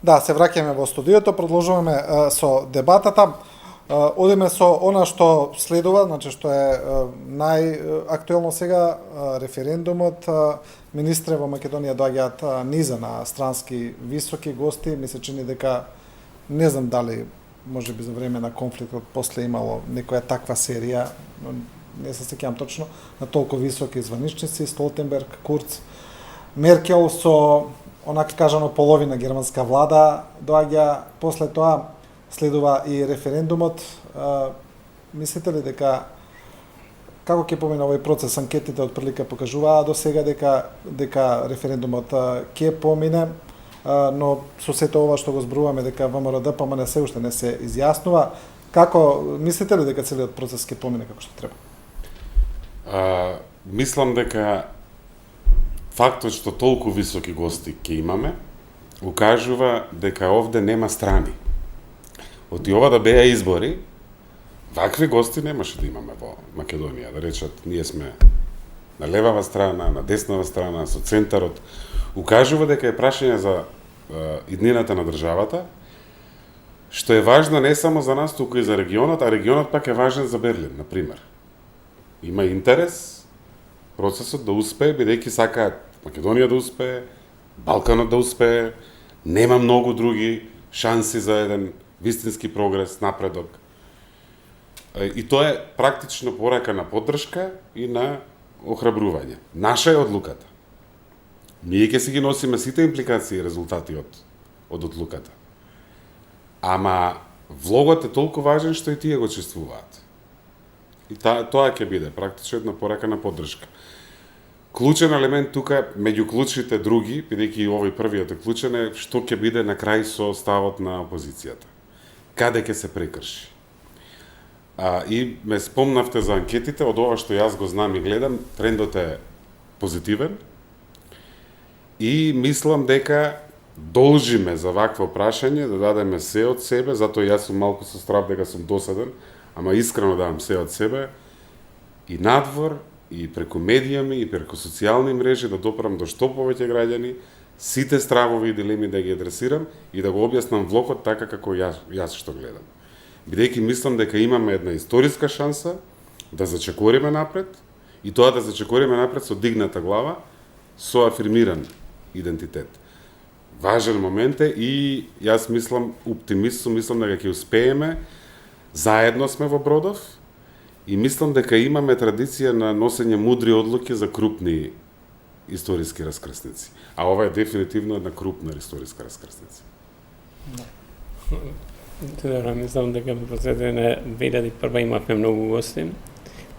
Да, се враќаме во студиото, продолжуваме со дебатата. Одиме со она што следува, значи што е најактуелно сега, референдумот. Министре во Македонија доаѓаат низа на странски високи гости. Ми се чини дека, не знам дали можеби за време на конфликтот после имало некоја таква серија, не се сеќавам точно, на толку високи званичници, Столтенберг, Курц, Меркел со онака кажано половина германска влада доаѓа. После тоа следува и референдумот. Мислите ли дека како ќе помине овој процес? Анкетите отприлика покажуваа до сега дека референдумот ќе помине, но со сето ова што го зборуваме дека ВМРО ДПМН се уште не се изјаснува. Како мислите ли дека целиот процес ќе помине како што треба? Мислам дека фактот што толку високи гости ќе имаме укажува дека овде нема страни. Од ова да беа избори, вакви гости немаше да имаме во Македонија, да речат ние сме на левава страна, на деснава страна, со центарот. Укажува дека е прашање за иднината на државата, што е важно не само за нас, туку и за регионот, а регионот пак е важен за Берлин, на пример. Има интерес процесот да успее, бидејќи сакаат Македонија да успее, Балканот да успее, нема многу други шанси за еден вистински прогрес, напредок. И тоа е практично порака на поддршка и на охрабрување. Наша е одлуката. Ние ќе си ги носиме сите импликации и резултати од одлуката. Ама влогот е толку важен што и тие го чувствуваат. И тоа ќе биде практично една порака на поддршка. Клучен елемент тука, меѓу клучните други, бидејќи овој првиот е клучен, е што ќе биде на крај со ставот на опозицијата. Каде ќе се прекрши? И ме спомнавте за анкетите, од ова што јас го знам и гледам, трендот е позитивен. И мислам дека должиме за вакво прашање да дадеме се од себе, затоа јас сум малку со страв дека сум досаден, ама искрено давам се од себе, и надвор, и преку медијами, и преку социјални мрежи да допрам до што повеќе граѓани, сите стравови и дилеми да ги адресирам и да го објаснам влогот така како јас што гледам. Бидејќи мислам дека имаме една историска шанса да зачекориме напред, и тоа да зачекориме напред со дигната глава, со афирмиран идентитет. Важен момент е и јас мислам, оптимист сум, мислам дека ќе успееме, заедно сме во бродов, и мислам дека имаме традиција на носење мудри одлуки за крупни историски раскрсници. А ова е дефинитивно една крупна историска раскрсница. Добро, мислам дека во последните на 2001 имавме многу гости,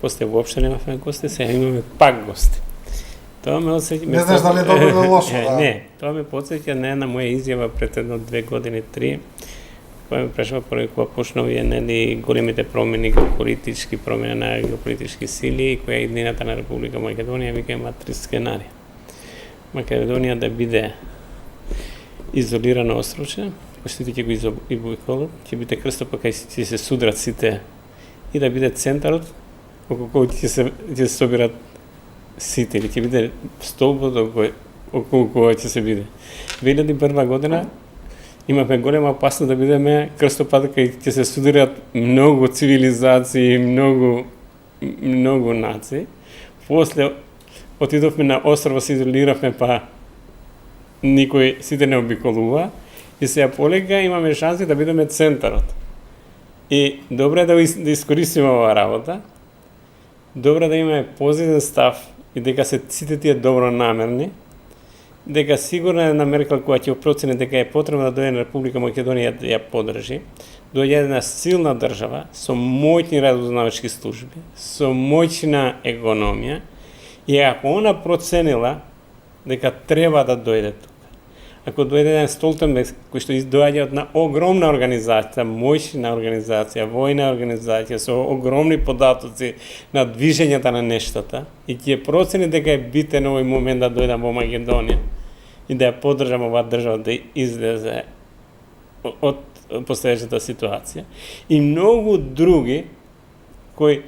после воопшто немавме гости, сега имаме пак гости. Тоа ме осеќа... Не знаеш дали е добро или лошо, да? Не, тоа ме потсеќа на една моја изјава пред 1-2 години, 3, која ме прашува поради кога почна овие големите промени, политички промени на геополитички сили и која е иднината на Република Македонија, вика има 3 сценарија. Македонија да биде изолирано острвче, кој ќе го обиколат, ќе биде крстопак кај ќе се судрат сите, и да биде центарот околу кој ќе се собират сите, или ќе биде столбот околу кој ќе се биде. 2001 година имаме голема опасност да бидеме крстопат кај ќе се судират многу цивилизации, многу нации. После отидовме на острво, се изолиравме, па никој сите не обиколува, и сега полека имаме шанси да бидеме центарот. И добро е да искористиме оваа работа, добро да имаме позитивен став и дека се сите тие добронамерни, дека сигурно е на Меркел која ќе процени дека е потребно да дојде на Република Македонија да ја поддржи, дојде една силна држава со моćни разузнавачки служби, со моćна економија, и ако она проценила дека треба да дојде тука, ако дојде еден Столтенберг кој што доаѓа од една огромна организација, моćна организација, војна организација со огромни податоци на движењата на нештата, и ќе процени дека е битен овој момент да дојдам во Македонија и да ја поддржам оваа држава да излезе од постојачата ситуација, и многу други кои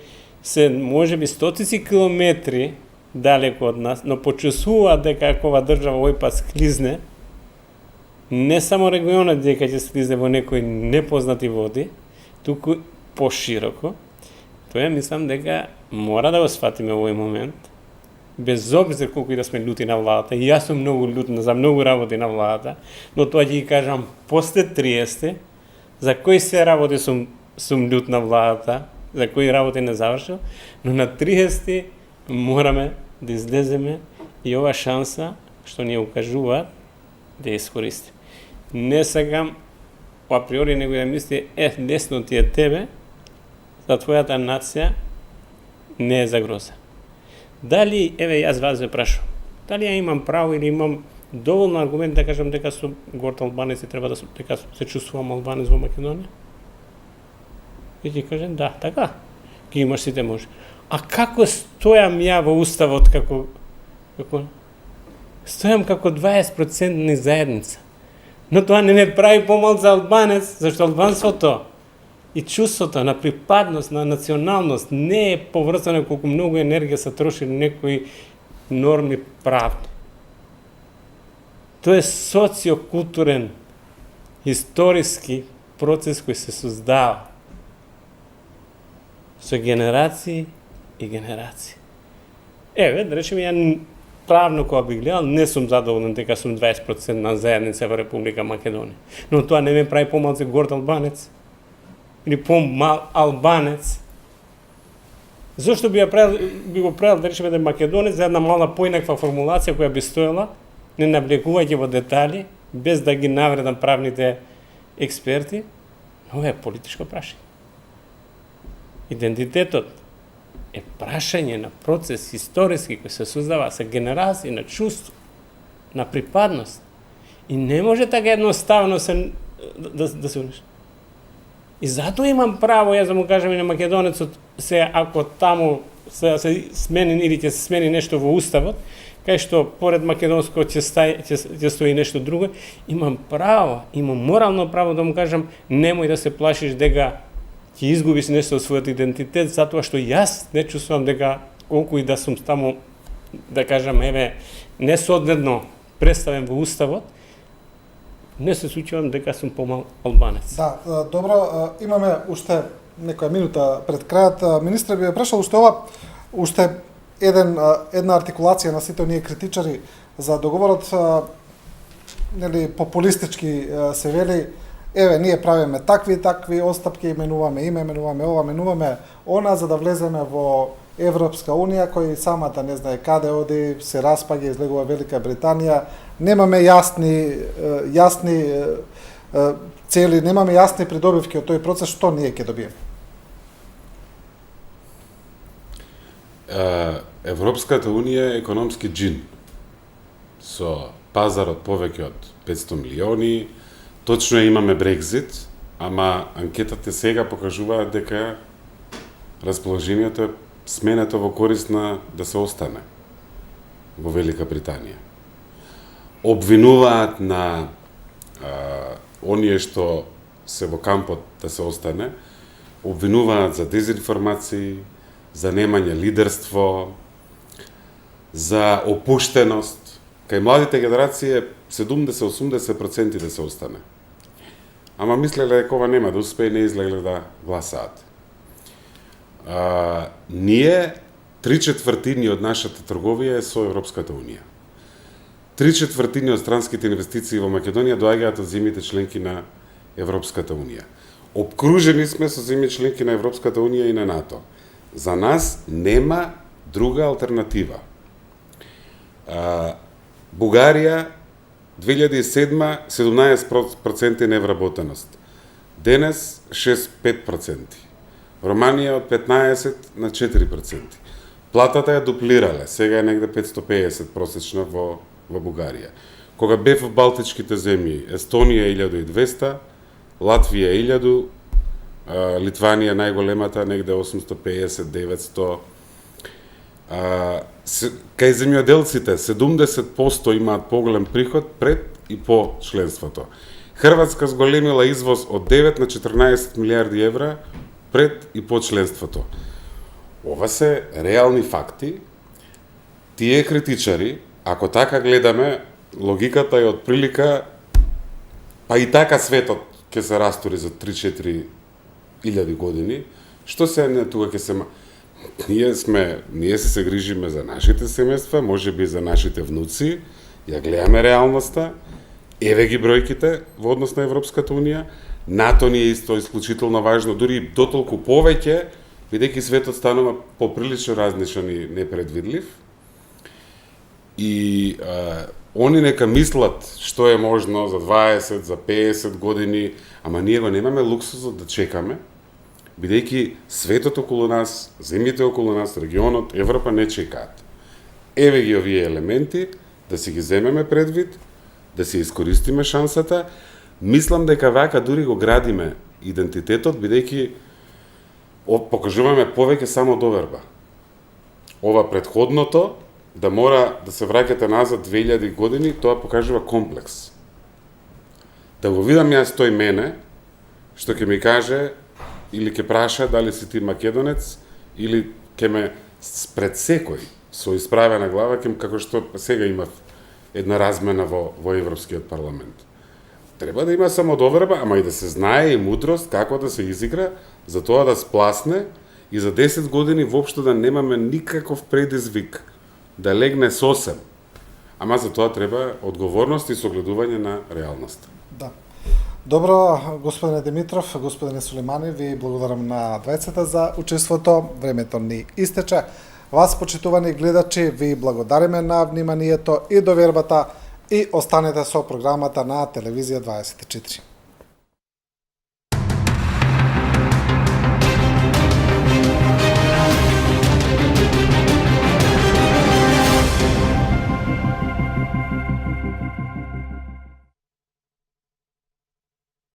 се можеби стотици километри далеко од нас, но почувствуваат дека ако ова држава овој пат склизне, не само регионот дека ќе слизе во некои непознати води, туку пошироко. Тоа мислам дека мора да го сфатиме во овој момент, без обзир колку и да сме лути на владата. И јас сум многу лут за многу работи на владата, но тоа ќе ги кажам после 30, за кои се работи сум лут на владата, за кои работи не завршил, но на 30 мораме да излеземе и ова шанса што ни укажуваат да ја искористи. Не сакам априори него да мисли лесно ти е тебе, за твојата нација не е загроза. Дали, еве јас вас ве прашувам, дали ја имам право или имам доволно аргумент да кажам дека сум горд албанец и треба да дека се чувствувам албанец во Македонија? И ти кажем да, така. Ги имаш сите може. А како стојам ја во уставот како стојам како 20% заедница. Но тоа не ме прави помал за албанец, зашто албанството и чувството на припадност, на националност не е поврзано колку многу енергија се троши на некои норми правни. Тоа е социокултурен, историски процес кој се создава со генерации и генерации. Еве, да речеме, ја правно кога би гледал, не сум задоволен дека сум 20% на заедница во Република Македонија. Но тоа не ме прави помал за горд албанец или помал албанец. Зошто би го правил, да речеме, да македонец за една мала поинаква формулација која би стоела, не навлекувајќи во детали, без да ги навредам правните експерти, но е политичко прашање. Идентитетот е прашање на процес историски кој се создава со генерации на чувство, на припадност. И не може така едноставно да се уништи. И затоа имам право, јас да му кажам и на македонецот, се ако таму се смени или ќе се смени нешто во уставот, кај што поред македонско ќе стои нешто друго, имам право, имам морално право да му кажам немој да се плашиш дека ќе изгубиш нешто од својот идентитет, затоа што јас не чувствувам дека колку и да сум таму, да кажам, еве, несоодветно представен во уставот, не се случувам дека сум помал албанец. Да, добро, имаме уште некоја минута пред крајот. Министре, би прашал уште една артикулација на сите оние критичари за договорот, нели популистички се вели, еве, ние правиме такви и такви отстапки, менуваме име, менуваме ова, менуваме она, за да влеземе во Европска Унија, кој самата не знае каде оди, се распаѓа, излегува Велика Британија. Немаме јасни цели, немаме јасни придобивки од тој процес, што ние ќе добиеме? Европската Унија е економски джин со пазар од повеќе од 500 милиони. Точно имаме Брекзит, ама анкетите сега покажуваат дека расположението е сменето во корист на да се остане во Велика Британија. Обвинуваат на оние што се во кампот да се остане, обвинуваат за дезинформации, за немање лидерство, за опуштеност. Кај младите генерации 70-80% да се остане. Ама мислеле дека ова нема да успее, не излегле да гласаат. Ние 3/4 од нашата трговија е со Европската Унија. 3/4 од странските инвестиции во Македонија доаѓаат од земјите членки на Европската Унија. Обкружени сме со земји членки на Европската Унија и на НАТО. За нас нема друга алтернатива. Бугарија 2007 17% невработеност. Денес 6-5%. Романија од 15 на 4%. Платата ја дуплирале, сега е негде 550 просечна во Бугарија. Кога бев во Балтичките земји, Естонија 1200, Латвија 1000, Литванија најголемата негде 850-900. Кај земјоделците 70% имаат поголем приход пред и по членството. Хрватска зголемила извоз од 9 на 14 милиарди евра пред и по членството. Ова се реални факти. Тие критичари, ако така гледаме, логиката е од прилика па и така светот ќе се растури за 3-4 илјади години, што се не тука ќе се ние се грижиме за нашите семејства, можеби за нашите внуци, ја гледаме реалноста, еве ги бројките во однос на Европската Унија, НАТО ни е исто исклучително важно, дури дотолку повеќе, бидејќи светот станува поприлично различен и непредвидлив. И они нека мислат што е можно за 20, за 50 години, ама ние го немаме луксузот да чекаме, бидејќи светот околу нас, земјите околу нас, регионот, Европа не чекаат. Еве ги овие елементи, да си ги земеме предвид, да си искористиме шансата. Мислам дека вака дури го градиме идентитетот, бидејќи покажуваме повеќе само доверба. Ова претходното, да мора да се враќате назад 2000 години, тоа покажува комплекс. Да го видам јас тој мене, што ќе ми каже или ќе праша дали си ти македонец, или ќе ме пред секој со исправена глава, како што сега имав една размена во Европскиот парламент. Треба да има самодоверба, ама и да се знае и мудрост како да се изигра, за тоа да спласне и за 10 години воопшто да немаме никаков предизвик да легне сосем. Ама за тоа треба одговорност и согледување на реалноста. Да. Добро, господине Димитров, господине Сулеймани, ви благодарам на двајцата за учеството. Времето ни истече. Вас, почитувани гледачи, ви благодариме на вниманието и довербата и останете со програмата на Телевизија 24.